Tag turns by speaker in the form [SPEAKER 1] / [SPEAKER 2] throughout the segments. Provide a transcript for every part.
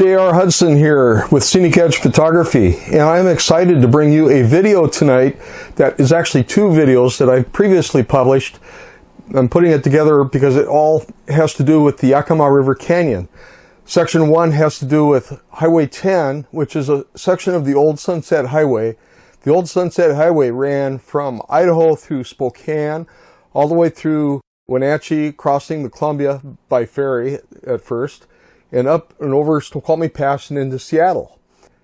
[SPEAKER 1] J.R. Hudson here with Scenic Edge Photography, and I'm excited to bring you a video tonight that is actually two videos that I've previously published. I'm putting it together because it all has to do with the Yakima River Canyon. Section 1 has to do with Highway 10, which is a section of the old Sunset Highway. The old Sunset Highway ran from Idaho through Spokane, all the way through Wenatchee, crossing the Columbia by ferry at first, and up and over Snoqualmie Pass and into Seattle.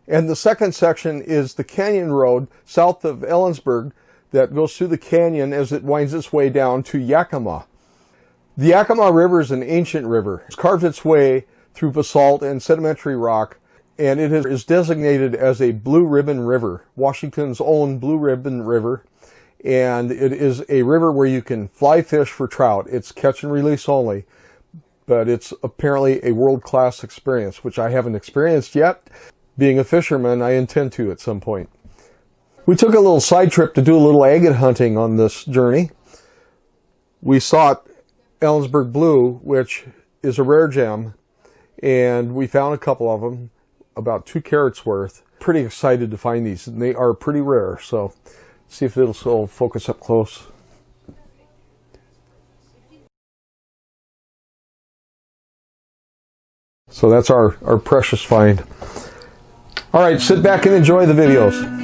[SPEAKER 1] And the second section is the Canyon Road south of Ellensburg that goes through the canyon as it winds its way down to Yakima. The Yakima River is an ancient river. It's carved its way through basalt and sedimentary rock, and it is designated as a Blue Ribbon River, Washington's own Blue Ribbon River. And it is a river where you can fly fish for trout. It's catch and release only, but it's apparently a world-class experience, which I haven't experienced yet. Being a fisherman, I intend to at some point. We took a little side trip to do a little agate hunting on this journey. We sought Ellensburg Blue, which is a rare gem, and we found a couple of them, about 2 carats worth. Pretty excited to find these, and they are pretty rare, so see if it'll focus up close. So that's our precious find. All right, sit back and enjoy the videos.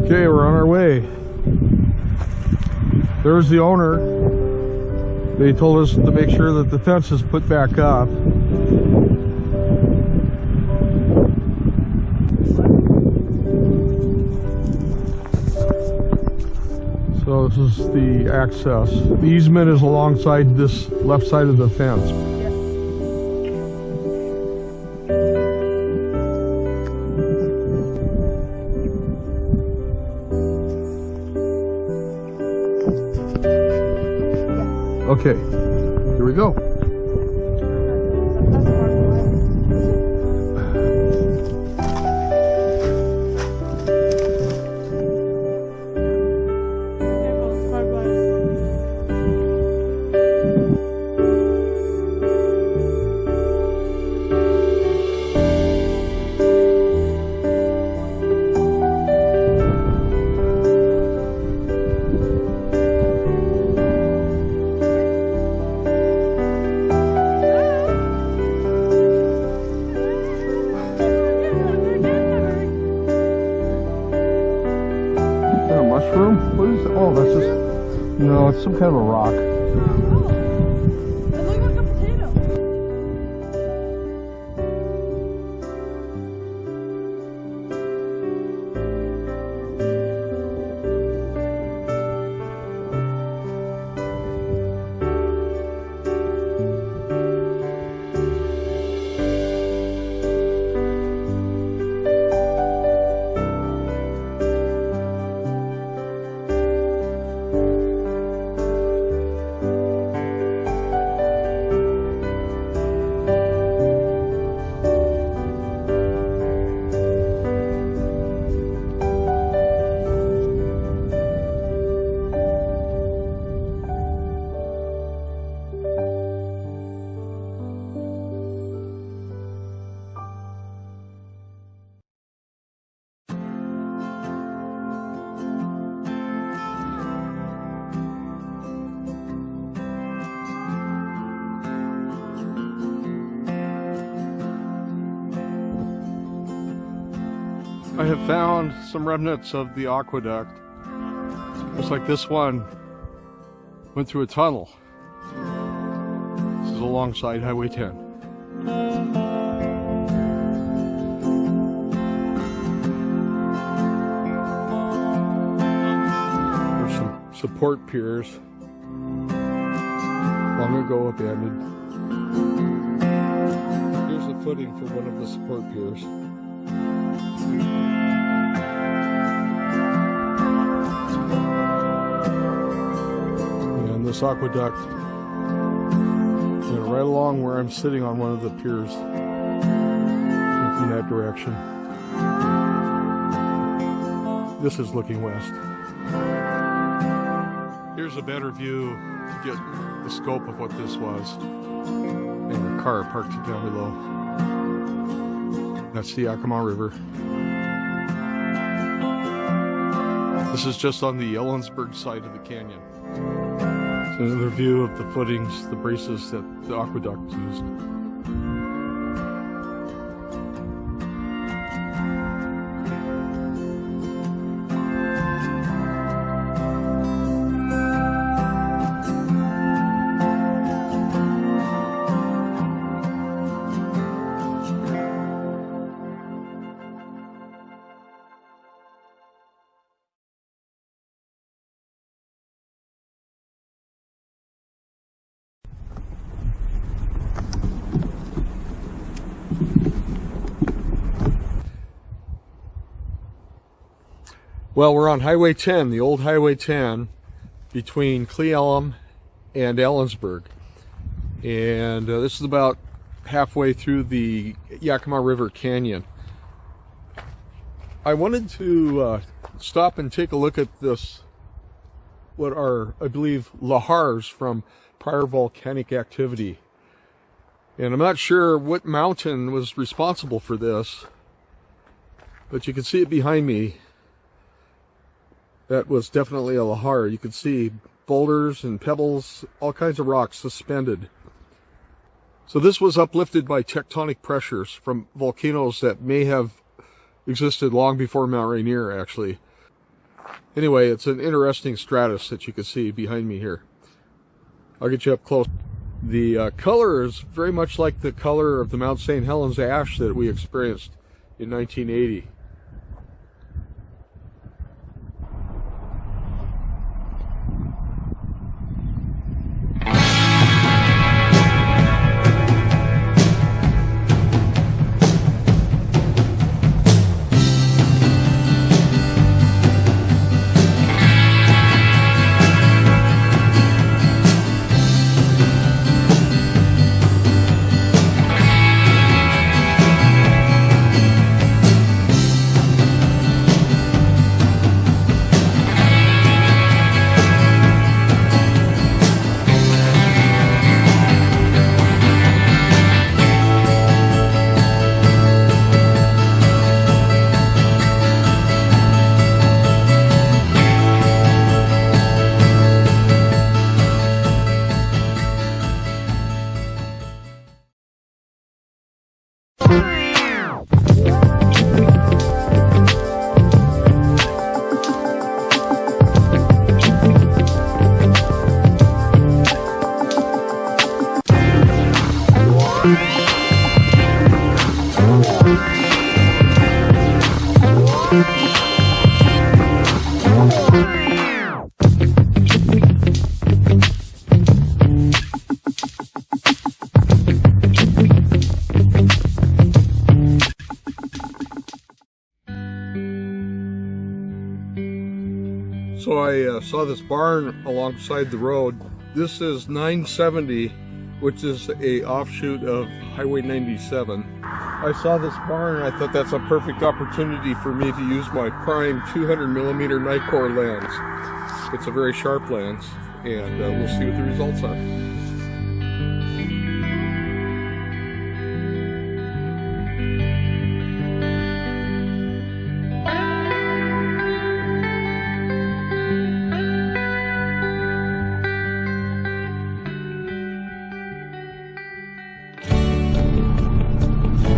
[SPEAKER 1] Okay, we're on our way. There's the owner. They told us to make sure that the fence is put back up. So this is the access. The easement is alongside this left side of the fence. Okay, here we go. Mushroom? What is it? Oh, that's just... No, it's some kind of a rock.
[SPEAKER 2] Oh, it looks like a potato.
[SPEAKER 1] I have found some remnants of the aqueduct. Looks like this one went through a tunnel. This is alongside Highway 10. There's some support piers, long ago abandoned. Here's the footing for one of the support piers. And this aqueduct went right along where I'm sitting on one of the piers, in that direction. This is looking west. Here's a better view to get the scope of what this was. And the car parked down below. That's the Yakima River. This is just on the Ellensburg side of the canyon. It's another view of the footings, the braces that the aqueduct used. Well, we're on Highway 10, the old Highway 10, between Cle Elum and Ellensburg. And this is about halfway through the Yakima River Canyon. I wanted to stop and take a look at this, what are, I believe, lahars from prior volcanic activity. And I'm not sure what mountain was responsible for this, but you can see it behind me. That was definitely a lahar. You could see boulders and pebbles, all kinds of rocks suspended. So this was uplifted by tectonic pressures from volcanoes that may have existed long before Mount Rainier, actually. Anyway, it's an interesting stratus that you can see behind me here. I'll get you up close. The color is very much like the color of the Mount St. Helens ash that we experienced in 1980. So I saw this barn alongside the road. This is 970, which is a offshoot of Highway 97. I saw this barn and I thought that's a perfect opportunity for me to use my prime 200mm Nikkor lens. It's a very sharp lens, and we'll see what the results are.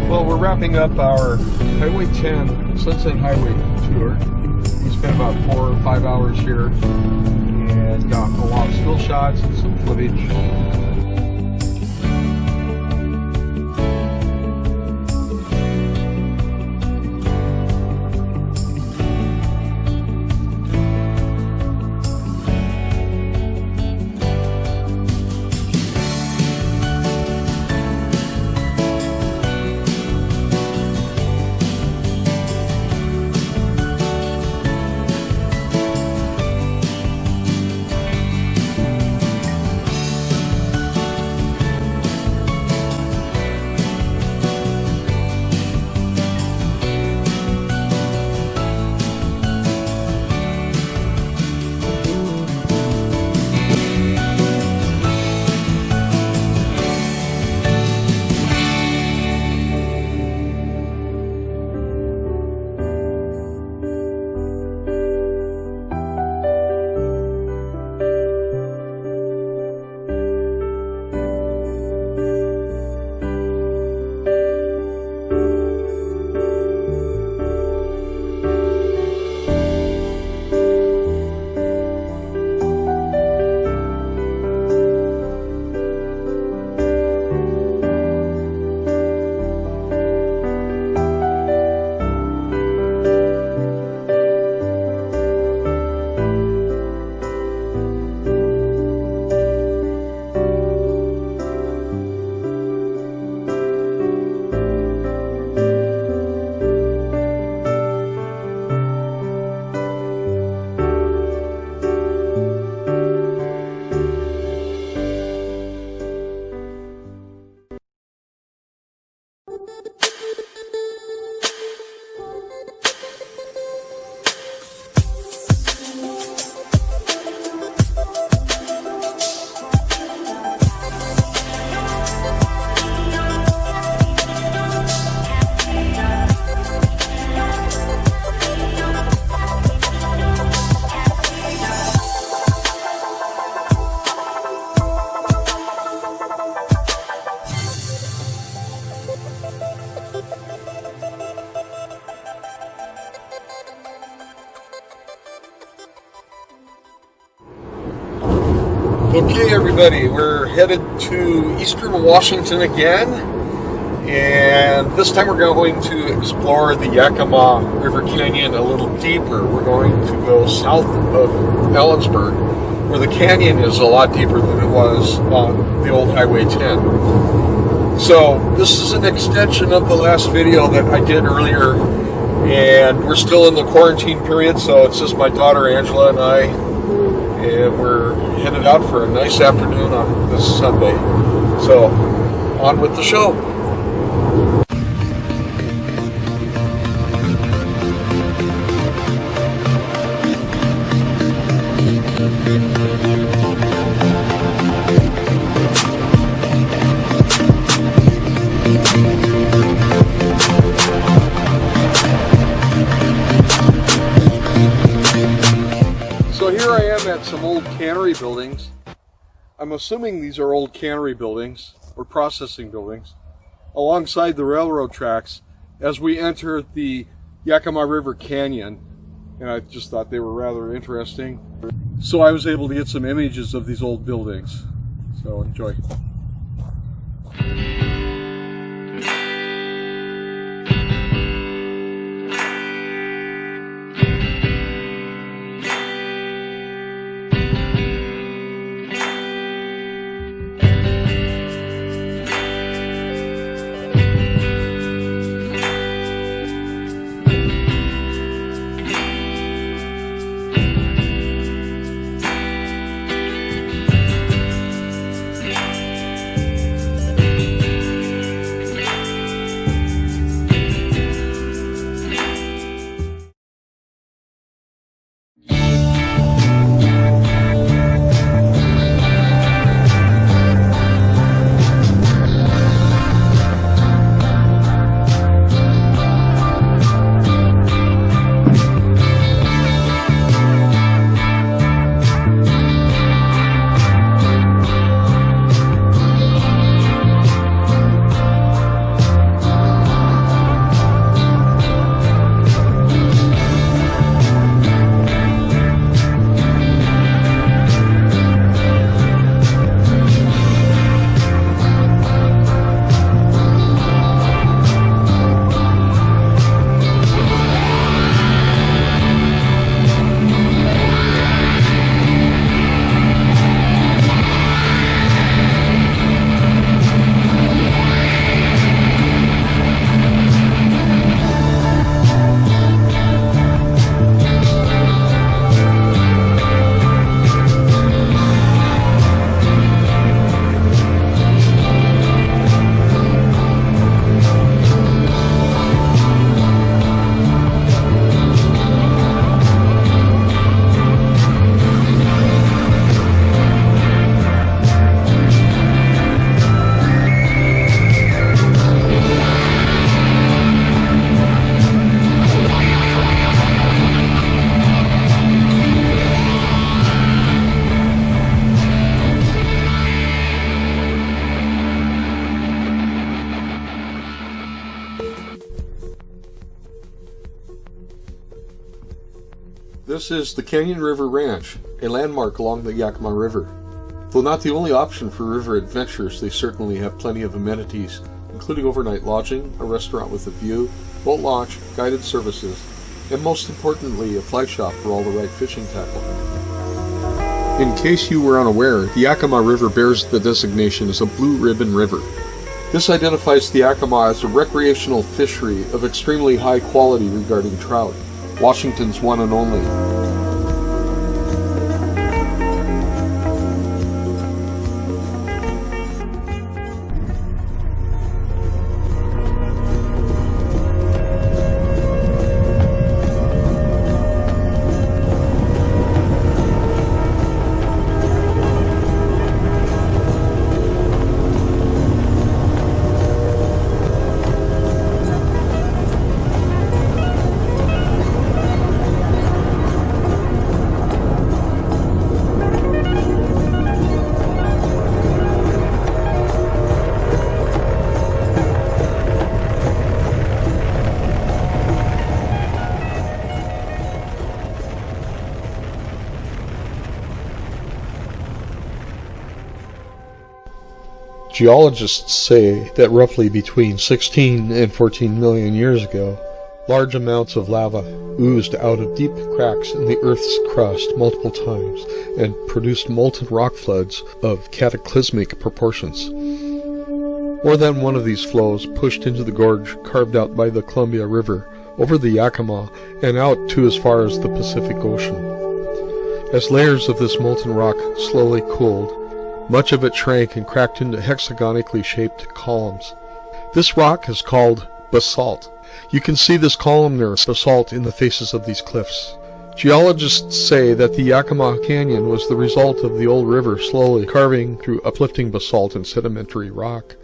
[SPEAKER 1] Well, we're wrapping up our Highway 10 Sunset Highway tour. We spent about 4 or 5 hours here and got a lot of still shots and some footage. Okay, everybody, we're headed to eastern Washington again, and this time we're going to explore the Yakima River Canyon a little deeper. We're going to go south of Ellensburg, where the canyon is a lot deeper than it was on the old Highway 10. So this is an extension of the last video that I did earlier, and we're still in the quarantine period, so it's just my daughter Angela and I, and we're headed out for a nice afternoon on this Sunday. So, on with the show. So here I am at some old cannery buildings. I'm assuming these are old cannery buildings or processing buildings alongside the railroad tracks as we enter the Yakima River Canyon, and I just thought they were rather interesting. So I was able to get some images of these old buildings. So enjoy. This is the Canyon River Ranch, a landmark along the Yakima River. Though not the only option for river adventures, they certainly have plenty of amenities, including overnight lodging, a restaurant with a view, boat launch, guided services, and most importantly, a fly shop for all the right fishing tackle. In case you were unaware, the Yakima River bears the designation as a Blue Ribbon River. This identifies the Yakima as a recreational fishery of extremely high quality regarding trout, Washington's one and only. Geologists say that roughly between 16 and 14 million years ago, large amounts of lava oozed out of deep cracks in the Earth's crust multiple times and produced molten rock floods of cataclysmic proportions. More than one of these flows pushed into the gorge carved out by the Columbia River, over the Yakima, and out to as far as the Pacific Ocean. As layers of this molten rock slowly cooled, much of it shrank and cracked into hexagonically shaped columns. This rock is called basalt. You can see this columnar basalt in the faces of these cliffs. Geologists say that the Yakima Canyon was the result of the old river slowly carving through uplifting basalt and sedimentary rock.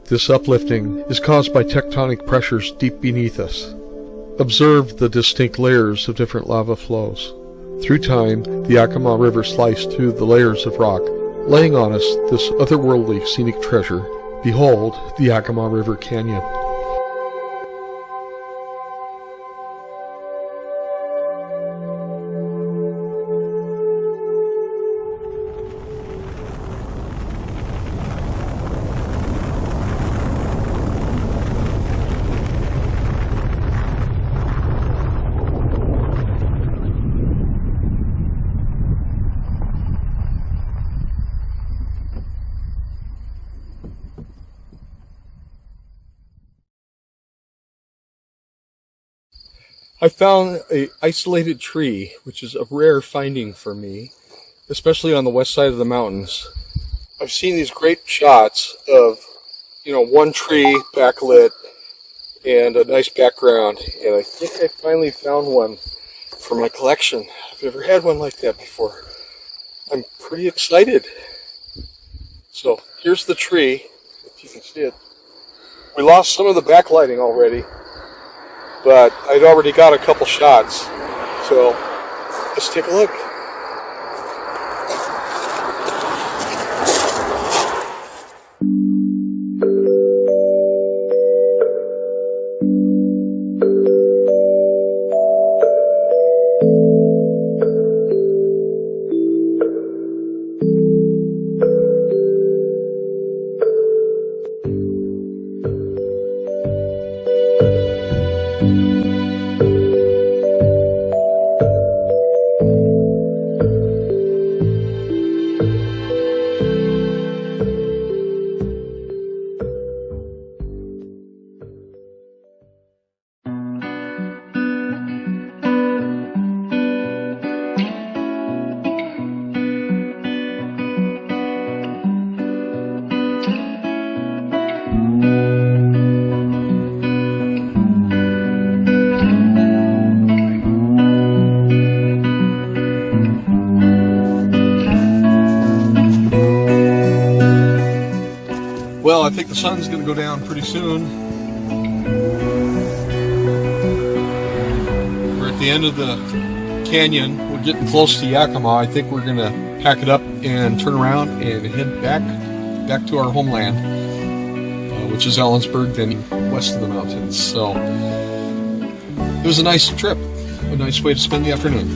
[SPEAKER 1] This uplifting is caused by tectonic pressures deep beneath us. Observe the distinct layers of different lava flows. Through time, the Yakima River sliced through the layers of rock, laying on us this otherworldly scenic treasure. Behold, the Yakima River Canyon. I found an isolated tree, which is a rare finding for me, especially on the west side of the mountains. I've seen these great shots of, one tree backlit and a nice background, and I think I finally found one for my collection. I've never had one like that before. I'm pretty excited. So here's the tree, if you can see it. We lost some of the backlighting already, but I'd already got a couple shots, so let's take a look. Well, I think the sun's going to go down pretty soon. We're at the end of the canyon. We're getting close to Yakima. I think we're going to pack it up and turn around and head back to our homeland, which is Ellensburg, then west of the mountains. So it was a nice trip, a nice way to spend the afternoon.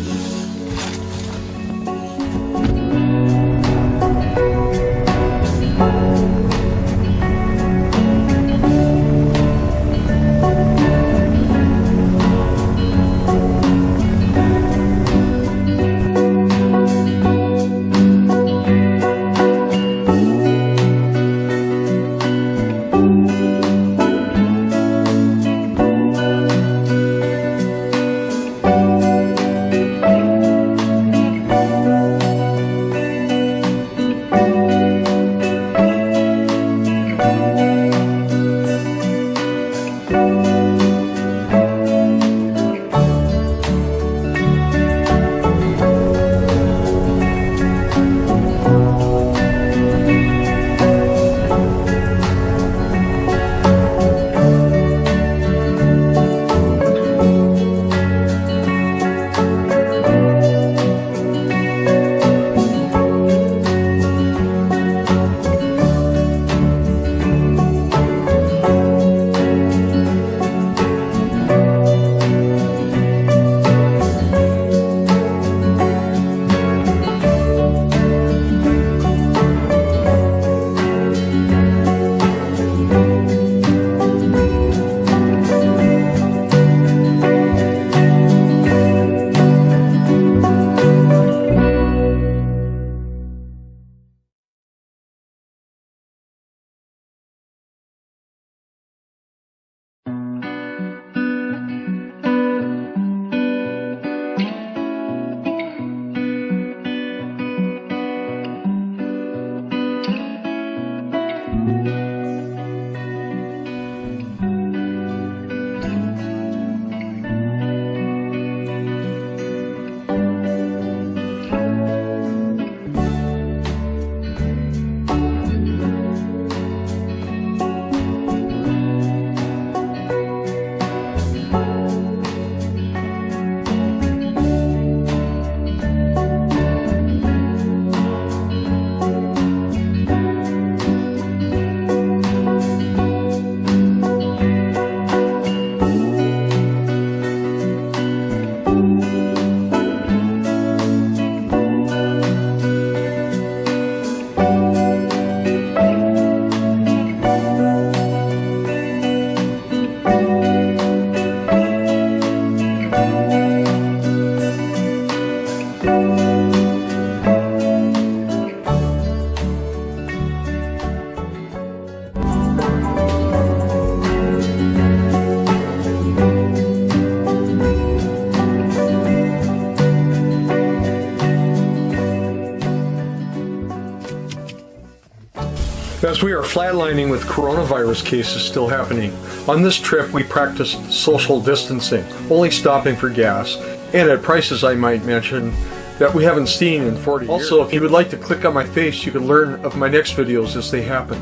[SPEAKER 1] As we are flatlining with coronavirus cases still happening, on this trip we practiced social distancing, only stopping for gas, and at prices I might mention that we haven't seen in 40 years. Also, if you would like to click on my face, you can learn of my next videos as they happen.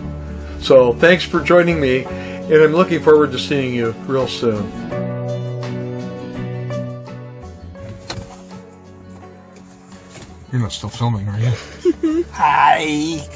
[SPEAKER 1] So thanks for joining me, and I'm looking forward to seeing you real soon. You're not still filming, are you?
[SPEAKER 3] Hi.